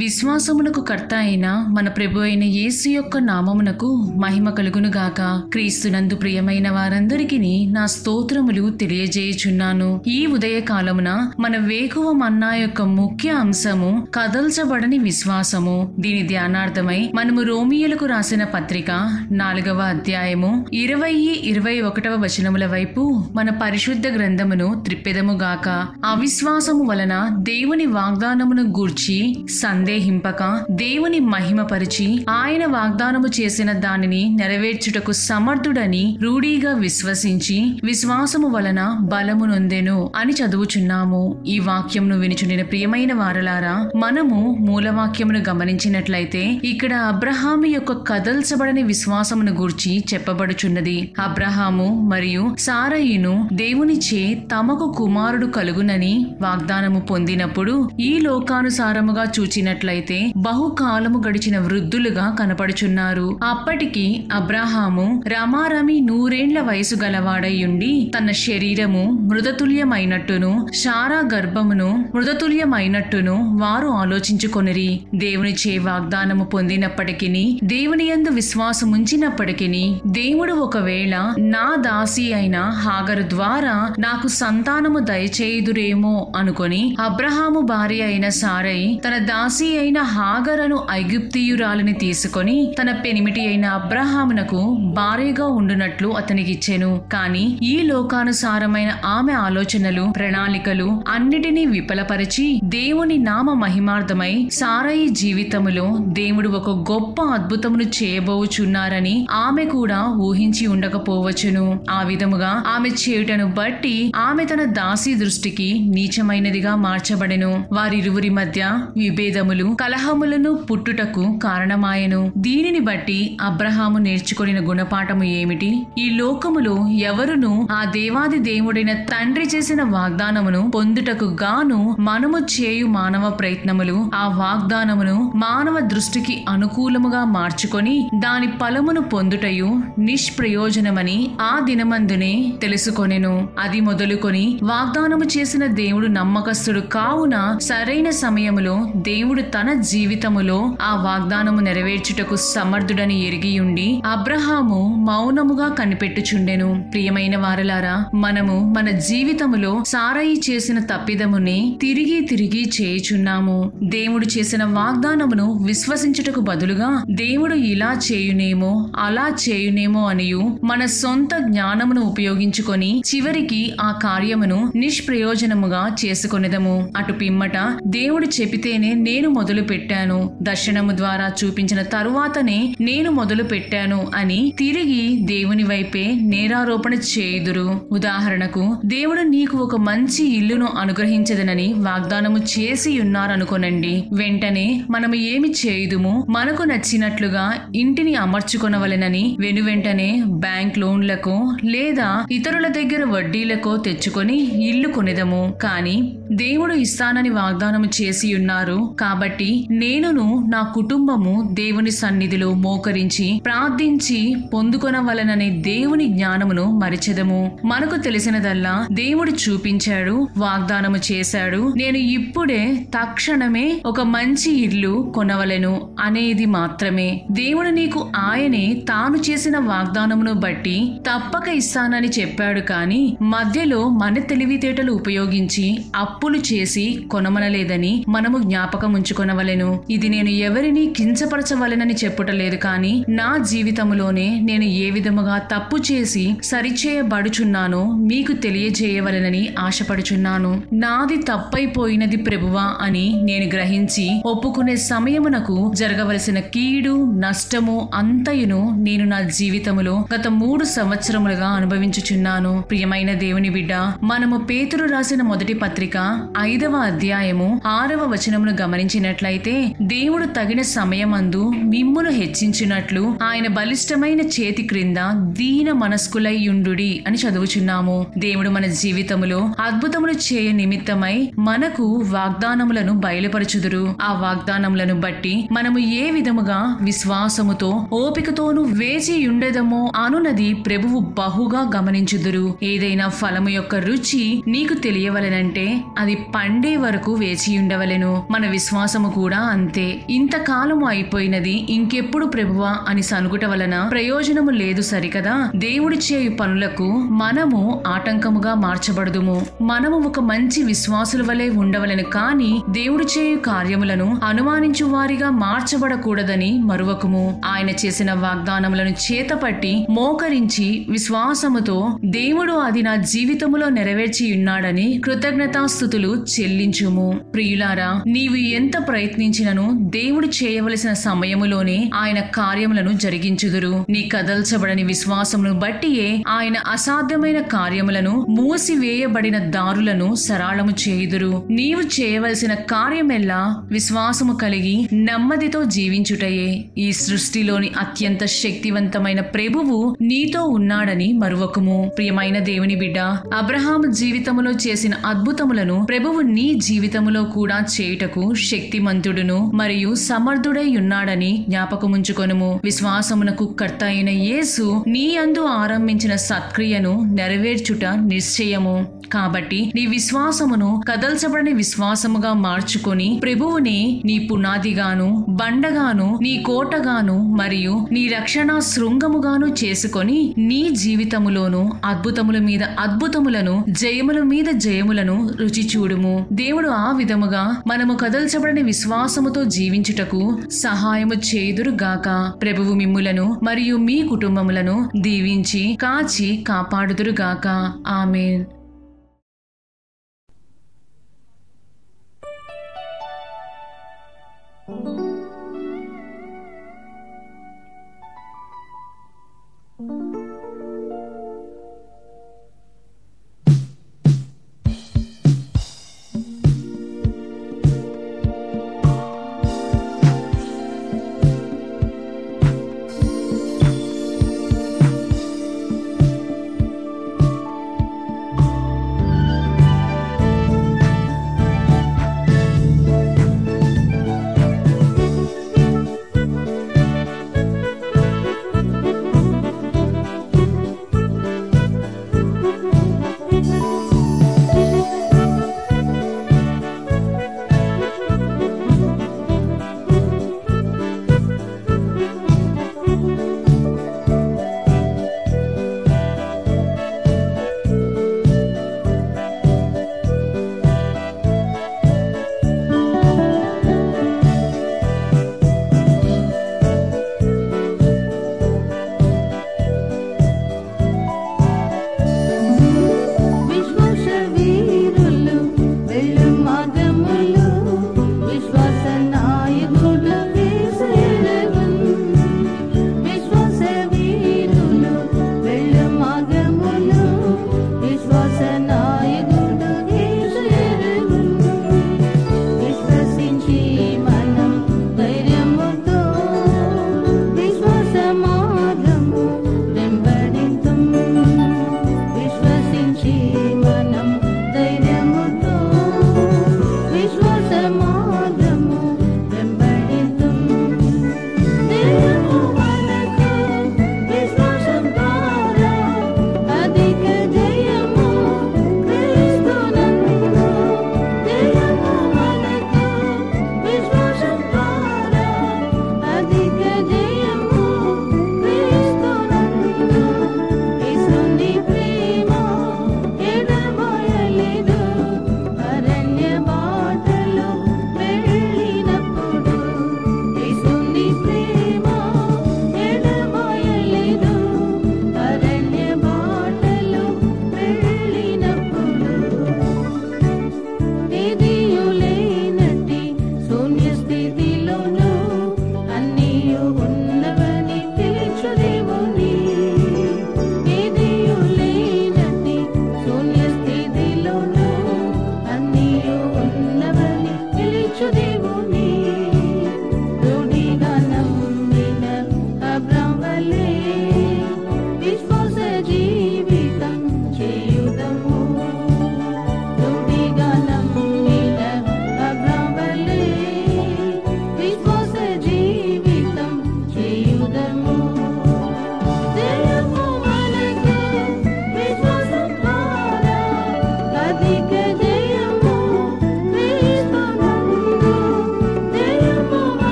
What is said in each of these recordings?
విశ్వాసమునకు కర్త అయిన మన ప్రభు అయిన యేసు యొక్క నామమునకు మహిమ కలుగునుగాక. క్రీస్తునందు ప్రియమైన వారందరికీ నా స్తోత్రములు తెలియజేయుచున్నాను. ఈ ఉదయకాలమున మన వేకువ మన్నా యొక్క ముఖ్య అంశము కదల్చబడని విశ్వాసము. దీని ధ్యానార్థమై మనము రోమియోలకు రాసిన పత్రిక 4వ అధ్యాయము 20-21 వచనముల వైపు మన పరిశుద్ధ గ్రంథమును త్రిప్పెదముగాక. అవిశ్వాసము వలన దేవుని వాగ్దానమును గూర్చి సందేహింపక దేవుని మహిమపరిచి ఆయన వాగ్దానము చేసిన దానిని నెరవేర్చుటకు సమర్థుడని రూఢీగా విశ్వసించి విశ్వాసము వలన బలము నొందెను అని చదువుచున్నాము. ఈ వాక్యమును వినుచున్న ప్రియమైన వారలారా, మనము మూలవాక్యమును గమనించినట్లయితే ఇక్కడ అబ్రహాము యొక్క కదల్చబడని విశ్వాసమును గూర్చి చెప్పబడుచున్నది. అబ్రహాము మరియు సారయిను దేవునిచే తమకు కుమారుడు కలుగునని వాగ్దానము పొందినప్పుడు ఈ లోకానుసారముగా చూచినట్లయితే బహుకాలము గడిచిన వృద్ధులుగా కనపడుచున్నారు. అప్పటికి అబ్రహాము రమారమి 100 వయసు గలవాడయుండి తన శరీరము మృతతుల్యమైనట్టును శారా గర్భమును మృతతుల్యమైనట్టును వారు ఆలోచించుకొనిరి. దేవునిచే వాగ్దానము పొందినప్పటికీ దేవుని యందు విశ్వాసముంచినప్పటికీ దేవుడు ఒకవేళ నా దాసి అయిన హాగరు ద్వారా నాకు సంతానము దయచేయుదురేమో అనుకొని అబ్రహాము భార్య అయిన సారయి తన దాసి అయిన హాగరను ఐగుప్తీయురాలిని తీసుకొని తన పెనిమిటి అయిన అబ్రహామునకు భార్యగా ఉండునట్లు అతనికిచ్చెను. కాని ఈ లోకానుసారమైన ఆమె ఆలోచనలు ప్రణాళికలు అన్నిటినీ విఫలపరిచి దేవుని నామ మహిమార్థమై సారయి జీవితములో దేవుడు ఒక గొప్ప అద్భుతమును చేయబోచున్నారని ఆమె కూడా ఊహించి ఉండకపోవచ్చును. ఆ విధముగా ఆమె చేయుటను బట్టి ఆమె తన దాసి దృష్టికి నీచమైనదిగా మార్చబడెను. వారిరువురి మధ్య విభేదములు కలహములను పుట్టుటకు కారణమాయెను. దీనిని బట్టి అబ్రహాము నేర్చుకొనిన గుణపాఠము ఏమిటి? ఈ లోకములో ఎవరును ఆ దేవాది దేవుడైన తండ్రి చేసిన వాగ్దానమును పొందుటకు గాను మనము చేయు మానవ ప్రయత్నములు ఆ వాగ్దానమును మానవ దృష్టికి అనుకూలముగా మార్చుకొని దాని ఫలమును పొందుటయు నిష్ప్రయోజనమని ఆ దినమందునే తెలుసుకొనెను. అది మొదలుకొని వాగ్దానము చేసిన దేవుడు నమ్మకస్తుడు కావున సరైన సమయములో దేవుడు తన జీవితములో ఆ వాగ్దానము నెరవేర్చుటకు సమర్థుడని ఎరిగియుండి అబ్రహాము మౌనముగా కనిపెట్టుచుండెను. ప్రియమైన వారలారా, మనము మన జీవితములో సారయి చేసిన తప్పిదముని తిరిగి తిరిగి చేయుచున్నాము. దేవుడు చేసిన వాగ్దానమును విశ్వసించుటకు బదులుగా దేవుడు ఇలా చేయునేమో అలా చేయునేమో అనియు మన సొంత జ్ఞానమును ఉపయోగించుకొని చివరికి ఆ కార్యమును నిష్ప్రయోజనముగా చేసుకొనెదము. అటు పిమ్మట దేవుడు చెబితేనే నేను మొదలు పెట్టాను, దర్శనము ద్వారా చూపించిన తరువాతనే నేను మొదలు పెట్టాను అని తిరిగి దేవుని వైపే నేరారోపణ చేయుదురు. ఉదాహరణకు, దేవుడు నీకు ఒక మంచి ఇల్లును అనుగ్రహించదనని వాగ్దానము చేసి ఉన్నారనుకోనండి. వెంటనే మనము ఏమి చేయుదుము? మనకు నచ్చినట్లుగా ఇంటిని అమర్చుకొనవలెనని వెనువెంటనే బ్యాంక్ లోన్లకు లేదా ఇతరుల దగ్గర వడ్డీలకో తెచ్చుకొని ఇల్లు కొనెదము. కాని దేవుడు ఇస్తానని వాగ్దానము చేసి ఉన్నారు కాబట్టి నేనును నా కుటుంబము దేవుని సన్నిధిలో మోకరించి ప్రార్థించి పొందుకొనవలననే దేవుని జ్ఞానమును మరిచెదము. మనకు తెలిసినదల్లా దేవుడు చూపించాడు, వాగ్దానము చేశాడు, నేను ఇప్పుడే తక్షణమే ఒక మంచి ఇల్లు కొనవలెను అనేది మాత్రమే. దేవుడు నీకు ఆయనే తాను చేసిన వాగ్దానమును బట్టి తప్పక ఇస్తానని చెప్పాడు. కాని మధ్యలో మన తెలివితేటలు ఉపయోగించి అప్పులు చేసి కొనమనలేదని మనము జ్ఞాపకం ఉంచుకొనవలెను. ఇది నేను ఎవరిని కించపరచవలెనని చెప్పుటలేదు, కానీ నా జీవితములోనే నేను ఏ విధముగా తప్పు చేసి సరిచేయబడుచున్నానో మీకు తెలియజేయవలెనని ఆశపడుచున్నాను. నాది తప్పైపోయినది ప్రభువా అని నేను గ్రహించి ఒప్పుకునే సమయమునకు జరగవలసిన కీడు నష్టము అంతయును నేను నా జీవితములో గత 3 సంవత్సరములుగా అనుభవించుచున్నాను. ప్రియమైన దేవుని బిడ్డ, మనము పేతురు రాసిన మొదటి పత్రిక 5వ అధ్యాయము 6వ వచనమును గమనించి తలంచినట్లయితే దేవుడు తగిన సమయమందు మిమ్మును హెచ్చించినట్లు ఆయన బలిష్టమైన చేతి క్రింద దీన మనస్కులై యుండుడి అని చదువుచున్నాము. దేవుడు మన జీవితములో అద్భుతములు చేయ నిమిత్తమై మనకు వాగ్దానములను బయలుపరచుదురు. ఆ వాగ్దానములను బట్టి మనము ఏ విధముగా విశ్వాసముతో ఓపికతోను వేచి ఉండేదమో అనునది ప్రభువు బహుగా గమనించుదురు. ఏదైనా ఫలము యొక్క రుచి నీకు తెలియవలెనంటే అది పండే వరకు వేచి ఉండవలెను. మన విశ్వాసము కూడా అంతే. ఇంతకాలము అయిపోయినది, ఇంకెప్పుడు ప్రభువా అని సనుగుట వలన ప్రయోజనము లేదు సరికదా. దేవుడి చేయు పనులకు మనము ఆటంకముగా మార్చబడదుము. మనము ఒక మంచి విశ్వాసుల వలె ఉండవలెను, కాని దేవుడు చేయు కార్యములను అనుమానించు వారిగా మార్చబడకూడదని మరువకుము. ఆయన చేసిన వాగ్దానములను చేతపట్టి మోకరించి విశ్వాసముతో దేవుడు అది నా జీవితములో నెరవేర్చి ఉన్నాడని కృతజ్ఞతాస్తుతులు చెల్లించుము. ప్రియులారా, నీవు ఎంత ప్రయత్నించినను దేవుడు చేయవలసిన సమయములోనే ఆయన కార్యములను జరిగించుదురు. నీ కదల్చబడని విశ్వాసమును బట్టియే ఆయన అసాధ్యమైన కార్యములను, మూసివేయబడిన దారులను సరళము చేయుదురు. నీవు చేయవలసిన కార్యమెల్లా విశ్వాసము కలిగి నెమ్మదితో జీవించుటయే. ఈ సృష్టిలోని అత్యంత శక్తివంతమైన ప్రభువు నీతో ఉన్నాడని మరువకుము. ప్రియమైన దేవుని బిడ్డ, అబ్రహాము జీవితములో చేసిన అద్భుతములను ప్రభువు నీ జీవితములో కూడా చేయుటకు శక్తిమంతుడును మరియు సమర్థుడై ఉన్నాడని జ్ఞాపకముంచుకొనుము. విశ్వాసమునకు కర్త అయిన యేసు నీ యందు ఆరంభించిన సత్క్రియను నెరవేర్చుట నిశ్చయము. కాబట్టి నీ విశ్వాసమును కదల్చబడని విశ్వాసముగా మార్చుకొని ప్రభువుని నీ పునాదిగాను, బండగాను, నీ కోటగాను మరియు నీ రక్షణ శృంగముగాను చేసుకొని నీ జీవితములోను అద్భుతముల మీద అద్భుతములను, జయముల మీద జయములను రుచి చూడుము. దేవుడు ఆ విధముగా మనము కదల్చబడని విశ్వాసముతో జీవించుటకు సహాయము చేయుదురుగాక. ప్రభువు మిమ్ములను మరియు మీ కుటుంబములను దీవించి కాచి కాపాడుదురుగాక. ఆమేన్.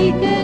ఇక